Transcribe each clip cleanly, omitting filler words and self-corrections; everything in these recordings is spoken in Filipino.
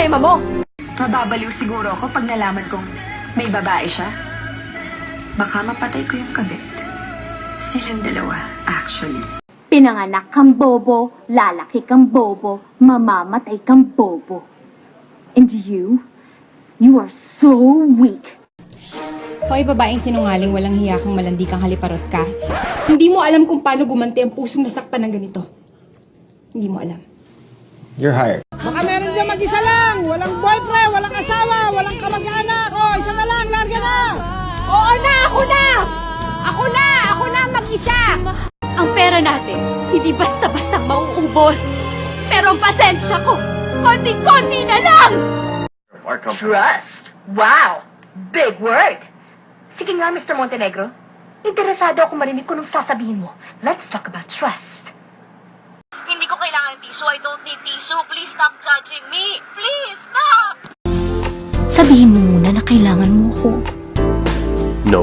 problema mo? Mababaliw siguro ako pag nalaman kong may babae siya. Baka mapatay ko yung kabit. Silang dalawa, actually. Pinanganak kang bobo, lalaki kang bobo, mamamatay kang bobo. And you are so weak. Hoy, babaeng sinungaling, walang hiya kang malandi kang haliparot ka. Hindi mo alam kung paano gumanti ang pusong nasaktan ng ganito. Hindi mo alam. You're hired. Baka meron dyan mag-isa lang. Walang boyfriend, walang asawa, walang kamag-anak. O, isa na lang, larga na. Oo na! Ako na! Ako na! Ako na mag-isa! Ang pera natin, hindi basta-basta mauubos. Pero ang pasensya ko, konti-konti na lang! Trust? Wow! Big word! Sige nga, Mr. Montenegro. Interesado ako marinig kung anong sasabihin mo. Let's talk about trust. Hindi ko kailangan ng tissue. I don't need tissue. Please stop judging me. Please, stop! Sabihin mo muna na kailangan mo ako. No.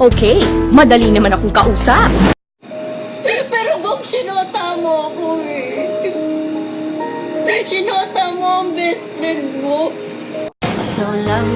Okay, madali naman akong kausap. Pero bang sinota mo ako eh. Sinota mo ang best friend mo. So love